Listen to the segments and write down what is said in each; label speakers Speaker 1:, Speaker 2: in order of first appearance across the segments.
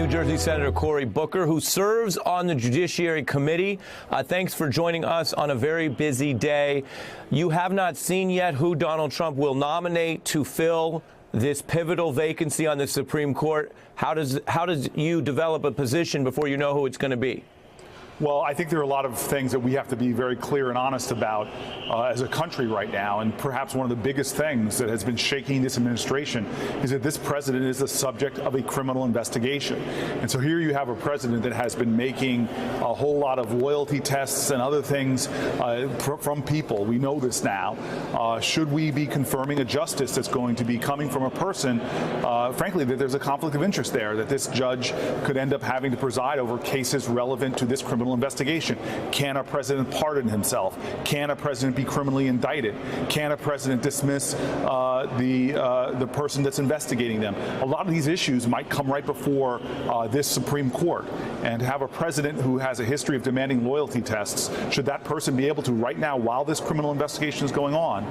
Speaker 1: New Jersey Senator Cory Booker, who serves on the Judiciary Committee. Thanks for joining us on a very busy day. You have not seen yet who Donald Trump will nominate to fill this pivotal vacancy on the Supreme Court. How does you develop a position before you know who it's going to be?
Speaker 2: Well, I think there are a lot of things that we have to be very clear and honest about as a country right now. And perhaps one of the biggest things that has been shaking this administration is that this president is the subject of a criminal investigation. And so here you have a president that has been making a whole lot of loyalty tests and other things from people. We know this now. Should we be confirming a justice that's going to be coming from a person, frankly, that there's a conflict of interest there, that this judge could end up having to preside over cases relevant to this criminal investigation? Can a president pardon himself? Can a president be criminally indicted? Can a president dismiss the person that's investigating them? A lot of these issues might come right before this Supreme Court. And to have a president who has a history of demanding loyalty tests, should that person be able to, right now, while this criminal investigation is going on,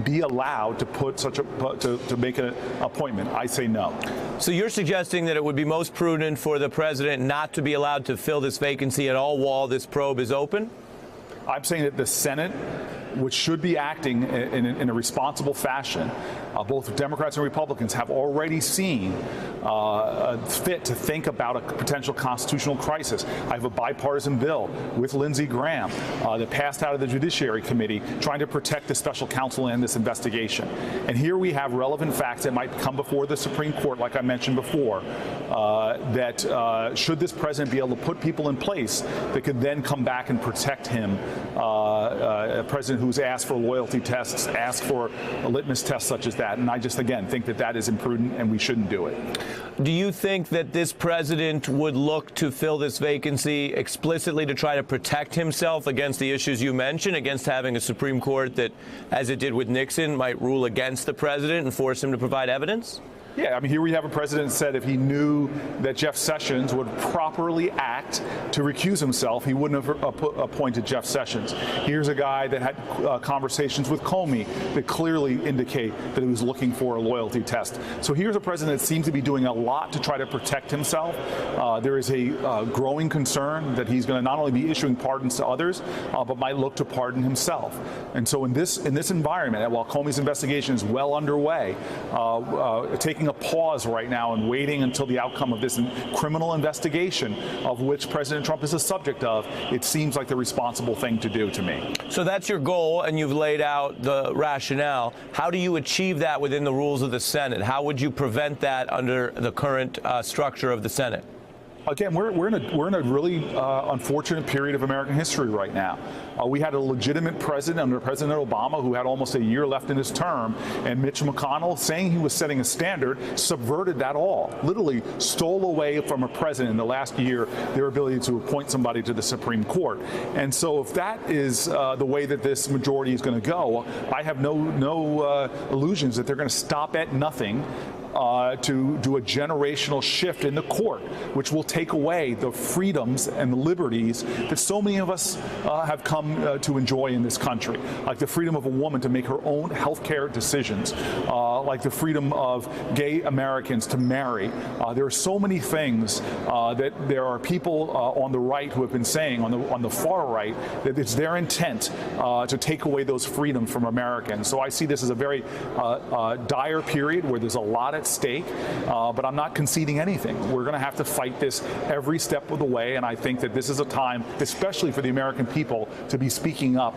Speaker 2: be allowed to put to make an appointment? I say no.
Speaker 1: So you're suggesting that it would be most prudent for the president not to be allowed to fill this vacancy at all while this probe is open?
Speaker 2: I'm saying that the Senate, which should be acting in a responsible fashion, both Democrats and Republicans have already seen fit to think about a potential constitutional crisis. I have a bipartisan bill with Lindsey Graham that passed out of the Judiciary Committee trying to protect the special counsel in this investigation. And here we have relevant facts that might come before the Supreme Court, like I mentioned before, that should this president be able to put people in place that could then come back and protect him, a president who's asked for loyalty tests, asked for a litmus test such as that. And I just, again, think that that is imprudent and we shouldn't do it.
Speaker 1: Do you think that this president would look to fill this vacancy explicitly to try to protect himself against the issues you mentioned, against having a Supreme Court that, as it did with Nixon, might rule against the president and force him to provide evidence?
Speaker 2: Yeah, I mean, here we have a president said if he knew that Jeff Sessions would properly act to recuse himself, he wouldn't have appointed Jeff Sessions. Here's a guy that had conversations with Comey that clearly indicate that he was looking for a loyalty test. So here's a president that seems to be doing a lot to try to protect himself. There is a growing concern that he's going to not only be issuing pardons to others, but might look to pardon himself. And so in this environment, while Comey's investigation is well underway, taking a pause right now and waiting until the outcome of this criminal investigation, of which President Trump is a subject of, it seems like the responsible thing to do to me.
Speaker 1: So that's your goal, and you've laid out the rationale. How do you achieve that within the rules of the Senate? How would you prevent that under the current structure of the Senate?
Speaker 2: Again, we're in a really unfortunate period of American history right now. We had a legitimate president under President Obama who had almost a year left in his term, and Mitch McConnell, saying he was setting a standard, subverted that all. Literally stole away from a president in the last year their ability to appoint somebody to the Supreme Court. And so if that is the way that this majority is going to go, I have no illusions that they're going to stop at nothing to do a generational shift in the court, which will take away the freedoms and the liberties that so many of us have come to enjoy in this country, like the freedom of a woman to make her own health care decisions, like the freedom of gay Americans to marry. There are so many things that there are people on the right who have been saying, on the far right, that it's their intent to take away those freedoms from Americans. So I see this as a very dire period where there's a lot at stake, but I'm not conceding anything. We're going to have to fight this every step of the way, and I think that this is a time, especially for the American people, to be speaking up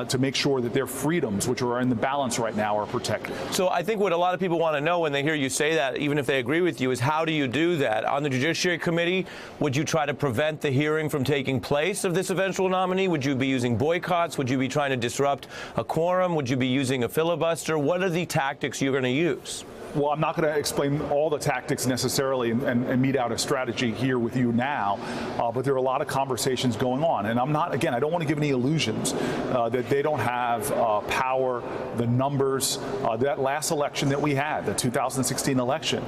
Speaker 2: to make sure that their freedoms, which are in the balance right now, are protected.
Speaker 1: So I think what a lot of people want to know when they hear you say that, even if they agree with you, is how do you do that? On the Judiciary Committee, would you try to prevent the hearing from taking place of this eventual nominee? Would you be using boycotts? Would you be trying to disrupt a quorum? Would you be using a filibuster? What are the tactics you're going to use?
Speaker 2: Well, I'm not going to explain all the tactics necessarily and mete out a strategy here with you now, but there are a lot of conversations going on. And I'm not, again, I don't want to give any illusions that they don't have power, the numbers. That last election that we had, the 2016 election,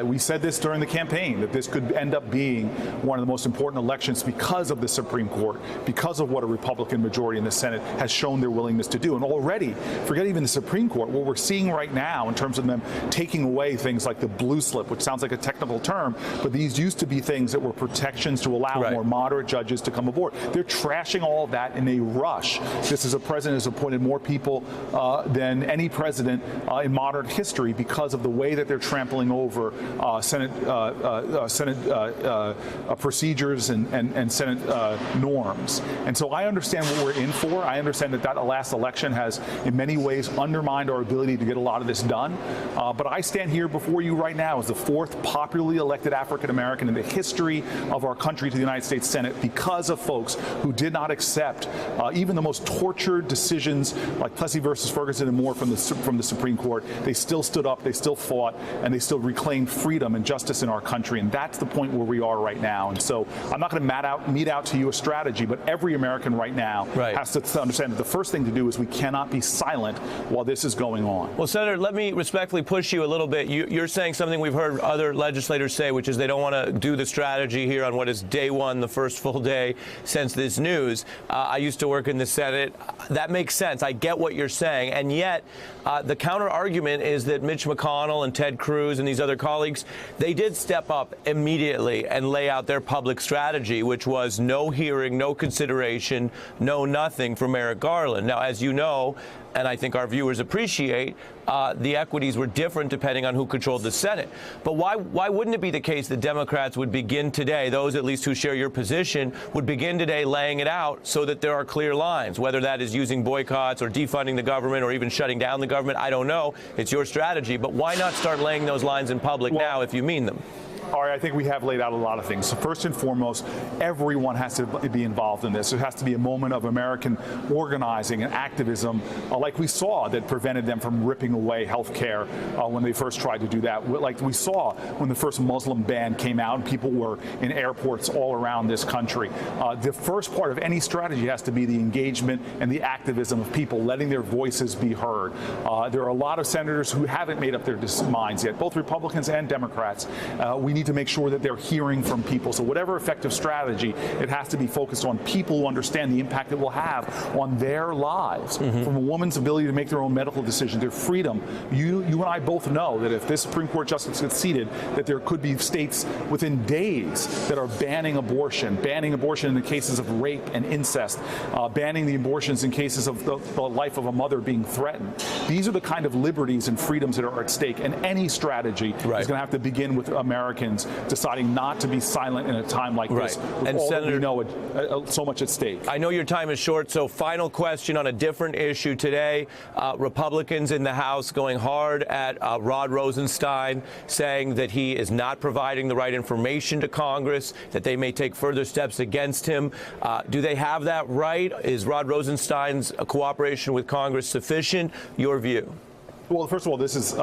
Speaker 2: we said this during the campaign, that this could end up being one of the most important elections because of the Supreme Court, because of what a Republican majority in the Senate has shown their willingness to do. And already, forget even the Supreme Court, what we're seeing right now in terms of them taking away things like the blue slip, which sounds like a technical term, but these used to be things that were protections to allow more moderate judges to come aboard. They're trashing all of that in a rush. This is a president who's appointed more people than any president in modern history because of the way that they're trampling over Senate procedures and Senate norms. And so I understand what we're in for. I understand that last election has in many ways undermined our ability to get a lot of this done. But I stand here before you right now as the fourth popularly elected African American in the history of our country to the United States Senate because of folks who did not accept even the most tortured decisions like Plessy versus Ferguson and more from the Supreme Court. They still stood up, they still fought, and they still reclaimed freedom and justice in our country. And that's the point where we are right now. And so I'm not going to mete out to you a strategy, but every American right now has to understand that the first thing to do is we cannot be silent while this is going on.
Speaker 1: Well, Senator, let me respectfully push you a little bit. You're saying something we've heard other legislators say, which is they don't want to do the strategy here on what is day one, the first full day since this news. I used to work in the Senate. That makes sense. I get what you're saying. And yet, the counter argument is that Mitch McConnell and Ted Cruz and these other colleagues, they did step up immediately and lay out their public strategy, which was no hearing, no consideration, no nothing for Merrick Garland. Now, as you know, and I think our viewers appreciate, the equities were different depending on who controlled the Senate. But why wouldn't it be the case that Democrats would begin today, those at least who share your position, would begin today laying it out so that there are clear lines, whether that is using boycotts or defunding the government or even shutting down the government? I don't know. It's your strategy. But why not start laying those lines in public now if you mean them?
Speaker 2: All right, I think we have laid out a lot of things. So first and foremost, everyone has to be involved in this. There has to be a moment of American organizing and activism, like we saw that prevented them from ripping away health care when they first tried to do that. Like we saw when the first Muslim ban came out and people were in airports all around this country. The first part of any strategy has to be the engagement and the activism of people, letting their voices be heard. There are a lot of senators who haven't made up their minds yet, both Republicans and Democrats. We need to make sure that they're hearing from people. So whatever effective strategy, it has to be focused on people who understand the impact it will have on their lives, from a woman's ability to make their own medical decision, their freedom. You and I both know that if this Supreme Court justice gets seated, that there could be states within days that are banning abortion in the cases of rape and incest, banning the abortions in cases of the life of a mother being threatened. These are the kind of liberties and freedoms that are at stake, and any strategy is going to have to begin with Americans deciding not to be silent in a time like this. With
Speaker 1: And
Speaker 2: all
Speaker 1: Senator,
Speaker 2: that we know, so much at stake.
Speaker 1: I know your time is short, so final question on a different issue today. Republicans in the House going hard at Rod Rosenstein, saying that he is not providing the right information to Congress, that they may take further steps against him. Do they have that right? Is Rod Rosenstein's cooperation with Congress sufficient? Your view?
Speaker 2: Well, first of all, this is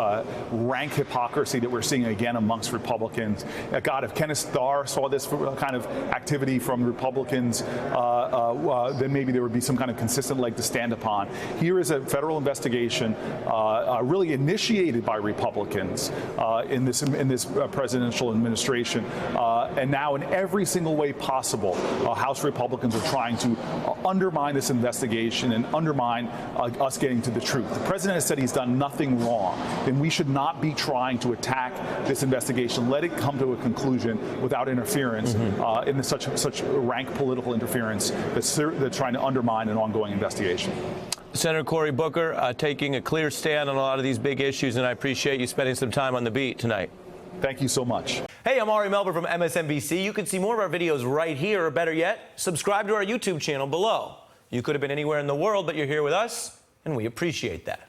Speaker 2: rank hypocrisy that we're seeing again amongst Republicans. God, if Kenneth Starr saw this kind of activity from Republicans, then maybe there would be some kind of consistent leg to stand upon. Here is a federal investigation really initiated by Republicans in this presidential administration. And now in every single way possible, House Republicans are trying to undermine this investigation and undermine us getting to the truth. The president has said he's done nothing wrong, then we should not be trying to attack this investigation. Let it come to a conclusion without interference in such rank political interference that's trying to undermine an ongoing investigation.
Speaker 1: Senator Cory Booker taking a clear stand on a lot of these big issues, and I appreciate you spending some time on the beat tonight.
Speaker 2: Thank you so much.
Speaker 1: Hey, I'm Ari Melber from MSNBC. You can see more of our videos right here, or better yet, subscribe to our YouTube channel below. You could have been anywhere in the world, but you're here with us, and we appreciate that.